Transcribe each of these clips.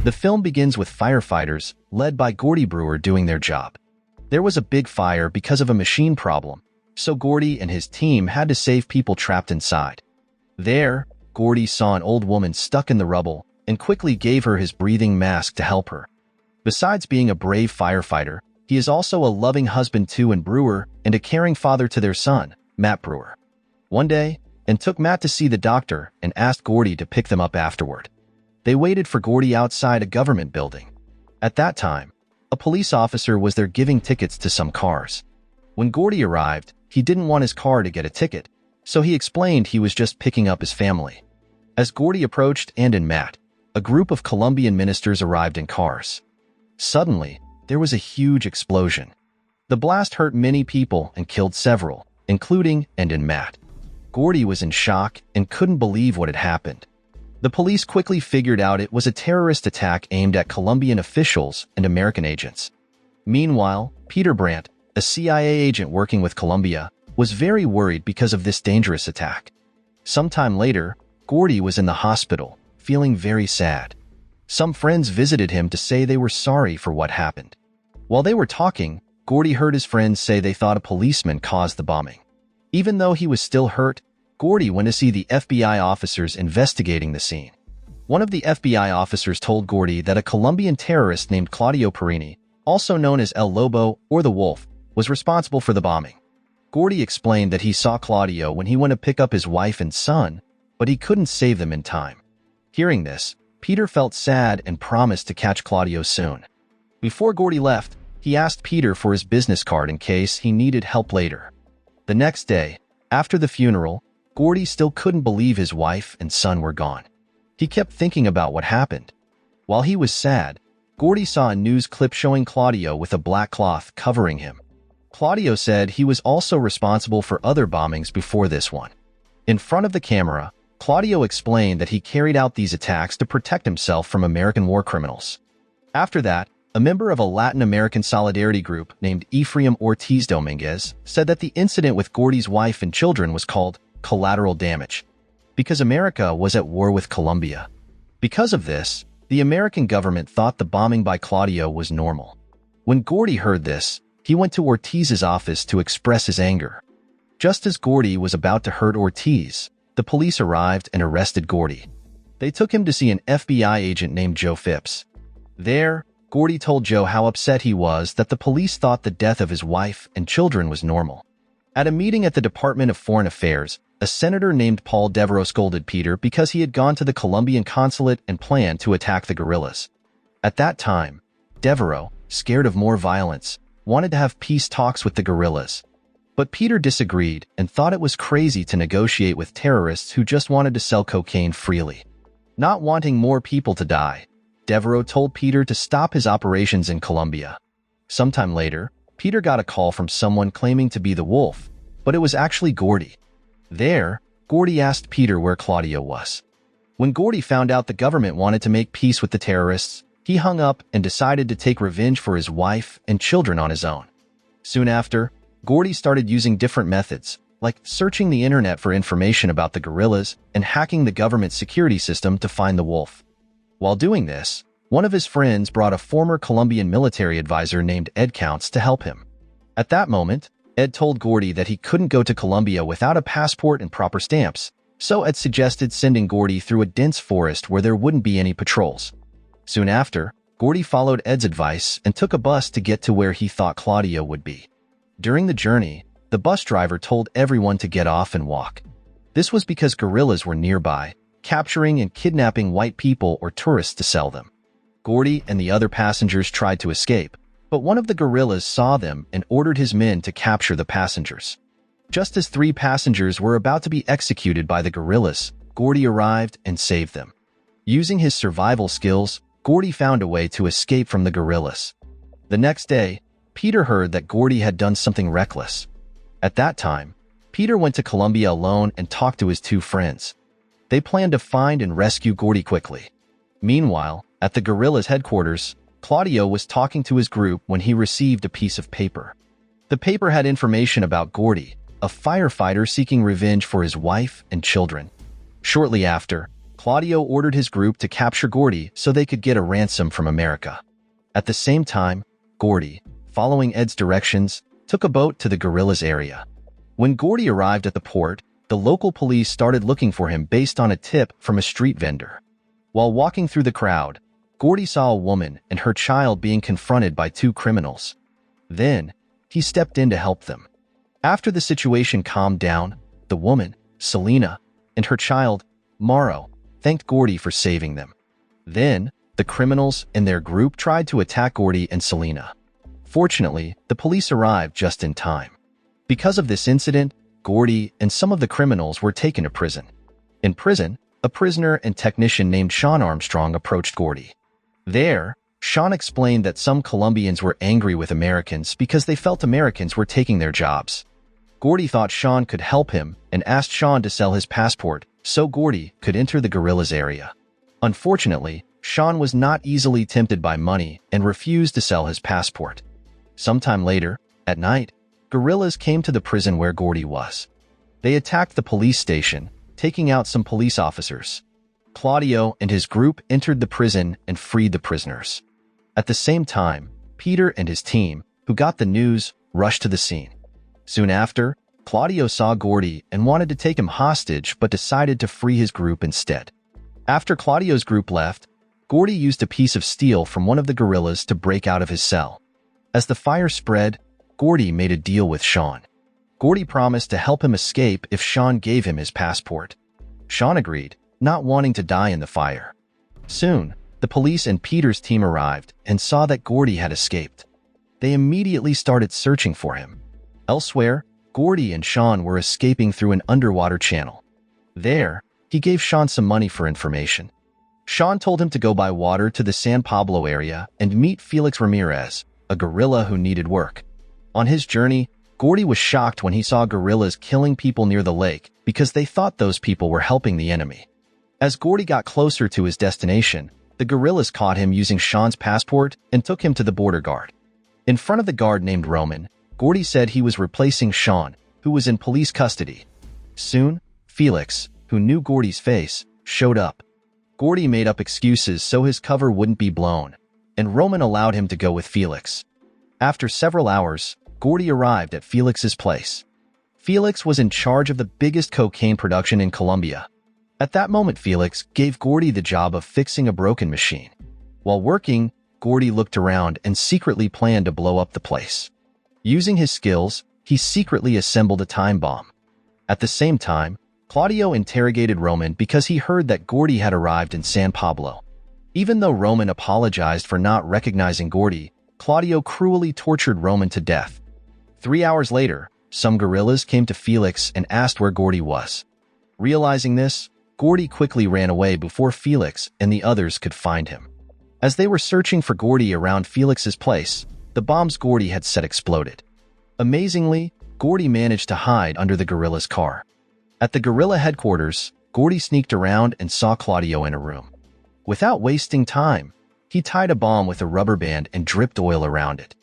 The film begins with firefighters, led by Gordy Brewer, doing their job. There was a big fire because of a machine problem, so Gordy and his team had to save people trapped inside. There, Gordy saw an old woman stuck in the rubble and quickly gave her his breathing mask to help her. Besides being a brave firefighter, he is also a loving husband to Ann Brewer and a caring father to their son, Matt Brewer. One day, Ann took Matt to see the doctor and asked Gordy to pick them up afterward. They waited for Gordy outside a government building. At that time, a police officer was there giving tickets to some cars. When Gordy arrived, he didn't want his car to get a ticket, so he explained he was just picking up his family. As Gordy approached Ann and Matt, a group of Colombian ministers arrived in cars. Suddenly, there was a huge explosion. The blast hurt many people and killed several, including Ann and Matt. Gordy was in shock and couldn't believe what had happened. The police quickly figured out it was a terrorist attack aimed at Colombian officials and American agents. Meanwhile, Peter Brandt, a CIA agent working with Colombia, was very worried because of this dangerous attack. Sometime later, Gordy was in the hospital, feeling very sad. Some friends visited him to say they were sorry for what happened. While they were talking, Gordy heard his friends say they thought a policeman caused the bombing. Even though he was still hurt, Gordy went to see the FBI officers investigating the scene. One of the FBI officers told Gordy that a Colombian terrorist named Claudio Perini, also known as El Lobo or the Wolf, was responsible for the bombing. Gordy explained that he saw Claudio when he went to pick up his wife and son, but he couldn't save them in time. Hearing this, Peter felt sad and promised to catch Claudio soon. Before Gordy left, he asked Peter for his business card in case he needed help later. The next day, after the funeral, Gordy still couldn't believe his wife and son were gone. He kept thinking about what happened. While he was sad, Gordy saw a news clip showing Claudio with a black cloth covering him. Claudio said he was also responsible for other bombings before this one. In front of the camera, Claudio explained that he carried out these attacks to protect himself from American war criminals. After that, a member of a Latin American solidarity group named Ephraim Ortiz Dominguez said that the incident with Gordy's wife and children was called collateral damage, because America was at war with Colombia. Because of this, the American government thought the bombing by Claudio was normal. When Gordy heard this, he went to Ortiz's office to express his anger. Just as Gordy was about to hurt Ortiz, the police arrived and arrested Gordy. They took him to see an FBI agent named Joe Phipps. There, Gordy told Joe how upset he was that the police thought the death of his wife and children was normal. At a meeting at the Department of Foreign Affairs, a senator named Paul Devereaux scolded Peter because he had gone to the Colombian consulate and planned to attack the guerrillas. At that time, Devereaux, scared of more violence, wanted to have peace talks with the guerrillas. But Peter disagreed and thought it was crazy to negotiate with terrorists who just wanted to sell cocaine freely. Not wanting more people to die, Devereaux told Peter to stop his operations in Colombia. Sometime later, Peter got a call from someone claiming to be the Wolf, but it was actually Gordy. There, Gordy asked Peter where Claudio was. When Gordy found out the government wanted to make peace with the terrorists, he hung up and decided to take revenge for his wife and children on his own. Soon after, Gordy started using different methods, like searching the internet for information about the guerrillas and hacking the government security system to find the Wolf. While doing this, one of his friends brought a former Colombian military advisor named Ed Counts to help him. At that moment, Ed told Gordy that he couldn't go to Colombia without a passport and proper stamps, so Ed suggested sending Gordy through a dense forest where there wouldn't be any patrols. Soon after, Gordy followed Ed's advice and took a bus to get to where he thought Claudio would be. During the journey, the bus driver told everyone to get off and walk. This was because guerrillas were nearby, capturing and kidnapping white people or tourists to sell them. Gordy and the other passengers tried to escape, but one of the guerrillas saw them and ordered his men to capture the passengers. Just as 3 passengers were about to be executed by the guerrillas, Gordy arrived and saved them. Using his survival skills, Gordy found a way to escape from the guerrillas. The next day, Peter heard that Gordy had done something reckless. At that time, Peter went to Colombia alone and talked to his 2 friends. They planned to find and rescue Gordy quickly. Meanwhile, at the guerrillas' headquarters, Claudio was talking to his group when he received a piece of paper. The paper had information about Gordy, a firefighter seeking revenge for his wife and children. Shortly after, Claudio ordered his group to capture Gordy so they could get a ransom from America. At the same time, Gordy, following Ed's directions, took a boat to the guerrillas' area. When Gordy arrived at the port, the local police started looking for him based on a tip from a street vendor. While walking through the crowd, Gordy saw a woman and her child being confronted by two criminals. Then, he stepped in to help them. After the situation calmed down, the woman, Selena, and her child, Mauro, thanked Gordy for saving them. Then, the criminals and their group tried to attack Gordy and Selena. Fortunately, the police arrived just in time. Because of this incident, Gordy and some of the criminals were taken to prison. In prison, a prisoner and technician named Sean Armstrong approached Gordy. There, Sean explained that some Colombians were angry with Americans because they felt Americans were taking their jobs. Gordy thought Sean could help him and asked Sean to sell his passport so Gordy could enter the guerrillas' area. Unfortunately, Sean was not easily tempted by money and refused to sell his passport. Sometime later, at night, guerrillas came to the prison where Gordy was. They attacked the police station, taking out some police officers. Claudio and his group entered the prison and freed the prisoners. At the same time, Peter and his team, who got the news, rushed to the scene. Soon after, Claudio saw Gordy and wanted to take him hostage but decided to free his group instead. After Claudio's group left, Gordy used a piece of steel from one of the guerrillas to break out of his cell. As the fire spread, Gordy made a deal with Sean. Gordy promised to help him escape if Sean gave him his passport. Sean agreed, not wanting to die in the fire. Soon, the police and Peter's team arrived and saw that Gordy had escaped. They immediately started searching for him. Elsewhere, Gordy and Sean were escaping through an underwater channel. There, he gave Sean some money for information. Sean told him to go by water to the San Pablo area and meet Felix Ramirez, a guerrilla who needed work. On his journey, Gordy was shocked when he saw guerrillas killing people near the lake because they thought those people were helping the enemy. As Gordy got closer to his destination, the guerrillas caught him using Sean's passport and took him to the border guard. In front of the guard named Roman, Gordy said he was replacing Sean, who was in police custody. Soon, Felix, who knew Gordy's face, showed up. Gordy made up excuses so his cover wouldn't be blown, and Roman allowed him to go with Felix. After several hours, Gordy arrived at Felix's place. Felix was in charge of the biggest cocaine production in Colombia. At that moment, Felix gave Gordy the job of fixing a broken machine. While working, Gordy looked around and secretly planned to blow up the place. Using his skills, he secretly assembled a time bomb. At the same time, Claudio interrogated Roman because he heard that Gordy had arrived in San Pablo. Even though Roman apologized for not recognizing Gordy, Claudio cruelly tortured Roman to death. 3 hours later, some guerrillas came to Felix and asked where Gordy was. Realizing this, Gordy quickly ran away before Felix and the others could find him. As they were searching for Gordy around Felix's place, the bombs Gordy had set exploded. Amazingly, Gordy managed to hide under the guerrilla's car. At the guerrilla headquarters, Gordy sneaked around and saw Claudio in a room. Without wasting time, he tied a bomb with a rubber band and dripped oil around it.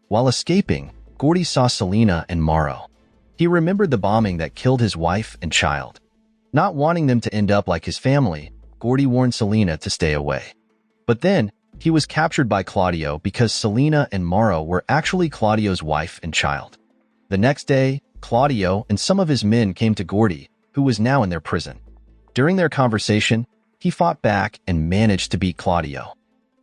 While escaping, Gordy saw Selena and Mauro. He remembered the bombing that killed his wife and child. Not wanting them to end up like his family, Gordy warned Selena to stay away. But then, he was captured by Claudio because Selena and Mauro were actually Claudio's wife and child. The next day, Claudio and some of his men came to Gordy, who was now in their prison. During their conversation, he fought back and managed to beat Claudio.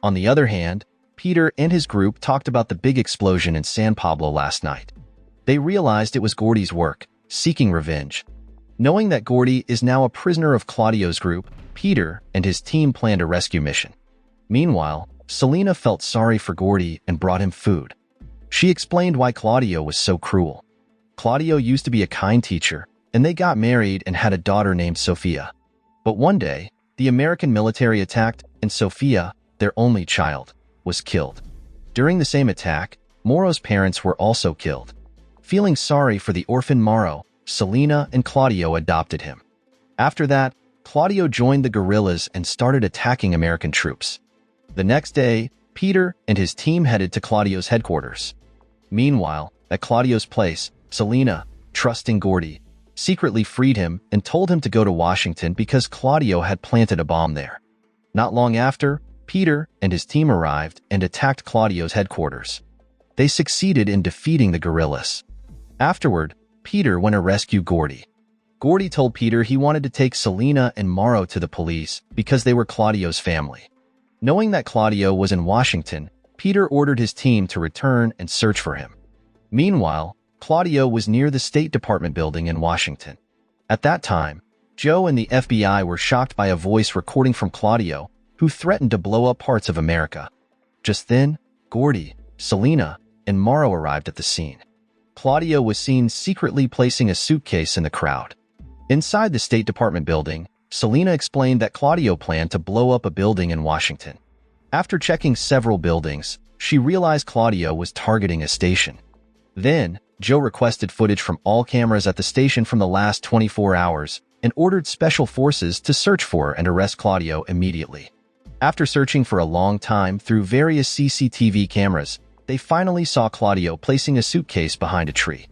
On the other hand, Peter and his group talked about the big explosion in San Pablo last night. They realized it was Gordy's work, seeking revenge. Knowing that Gordy is now a prisoner of Claudio's group, Peter and his team planned a rescue mission. Meanwhile, Selena felt sorry for Gordy and brought him food. She explained why Claudio was so cruel. Claudio used to be a kind teacher, and they got married and had a daughter named Sophia. But one day, the American military attacked, and Sophia, their only child, was killed. During the same attack, Mauro's parents were also killed. Feeling sorry for the orphan Mauro, Selena and Claudio adopted him. After that, Claudio joined the guerrillas and started attacking American troops. The next day, Peter and his team headed to Claudio's headquarters. Meanwhile, at Claudio's place, Selena, trusting Gordy, secretly freed him and told him to go to Washington because Claudio had planted a bomb there. Not long after, Peter and his team arrived and attacked Claudio's headquarters. They succeeded in defeating the guerrillas. Afterward, Peter went to rescue Gordy. Gordy told Peter he wanted to take Selena and Mauro to the police because they were Claudio's family. Knowing that Claudio was in Washington, Peter ordered his team to return and search for him. Meanwhile, Claudio was near the State Department building in Washington. At that time, Joe and the FBI were shocked by a voice recording from Claudio, who threatened to blow up parts of America. Just then, Gordy, Selena, and Mauro arrived at the scene. Claudio was seen secretly placing a suitcase in the crowd. Inside the State Department building, Selena explained that Claudio planned to blow up a building in Washington. After checking several buildings, she realized Claudio was targeting a station. Then, Joe requested footage from all cameras at the station from the last 24 hours and ordered special forces to search for and arrest Claudio immediately. After searching for a long time through various CCTV cameras, they finally saw Claudio placing a suitcase behind a tree.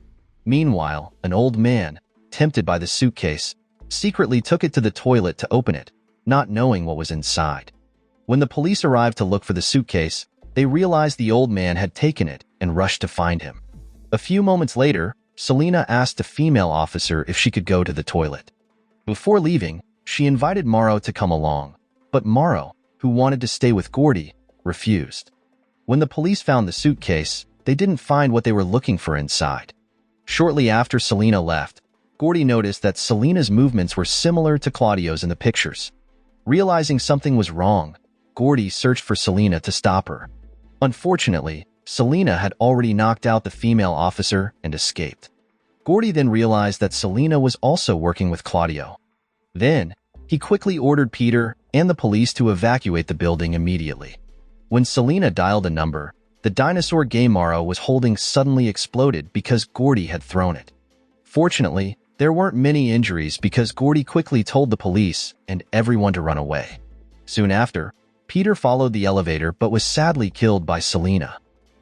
Meanwhile, an old man, tempted by the suitcase, secretly took it to the toilet to open it, not knowing what was inside. When the police arrived to look for the suitcase, they realized the old man had taken it and rushed to find him. A few moments later, Selena asked a female officer if she could go to the toilet. Before leaving, she invited Mauro to come along, but Mauro, who wanted to stay with Gordy, refused. When the police found the suitcase, they didn't find what they were looking for inside. Shortly after Selena left, Gordy noticed that Selena's movements were similar to Claudio's in the pictures. Realizing something was wrong, Gordy searched for Selena to stop her. Unfortunately, Selena had already knocked out the female officer and escaped. Gordy then realized that Selena was also working with Claudio. Then, he quickly ordered Peter and the police to evacuate the building immediately. When Selena dialed a number, the dinosaur game Mauro was holding suddenly exploded because Gordy had thrown it. Fortunately, there weren't many injuries because Gordy quickly told the police and everyone to run away. Soon after, Peter followed the elevator but was sadly killed by Selena.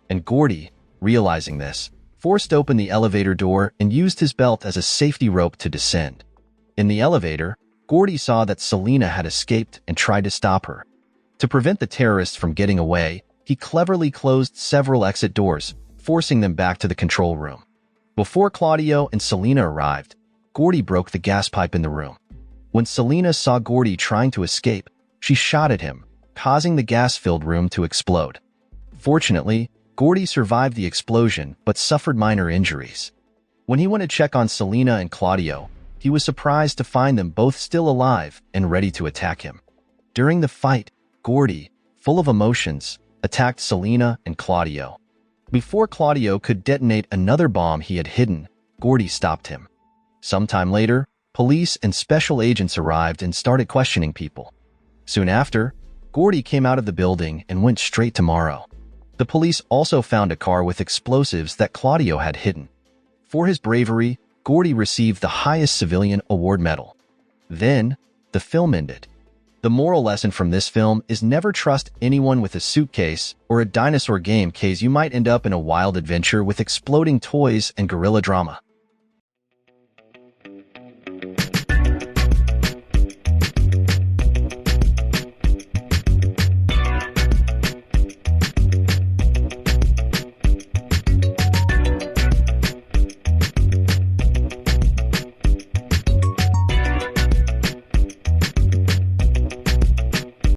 And Gordy, realizing this, forced open the elevator door and used his belt as a safety rope to descend. In the elevator, Gordy saw that Selena had escaped and tried to stop her. To prevent the terrorists from getting away, he cleverly closed several exit doors, forcing them back to the control room. Before Claudio and Selena arrived, Gordy broke the gas pipe in the room. When Selena saw Gordy trying to escape, she shot at him, causing the gas-filled room to explode. Fortunately, Gordy survived the explosion but suffered minor injuries. When he went to check on Selena and Claudio, he was surprised to find them both still alive and ready to attack him. During the fight, Gordy, full of emotions, attacked Selena and Claudio. Before Claudio could detonate another bomb he had hidden, Gordy stopped him. Sometime later, police and special agents arrived and started questioning people. Soon after, Gordy came out of the building and went straight to Mauro. The police also found a car with explosives that Claudio had hidden. For his bravery, Gordy received the highest civilian award medal. Then, the film ended. The moral lesson from this film is never trust anyone with a suitcase or a dinosaur game case you might end up in a wild adventure with exploding toys and guerrilla drama.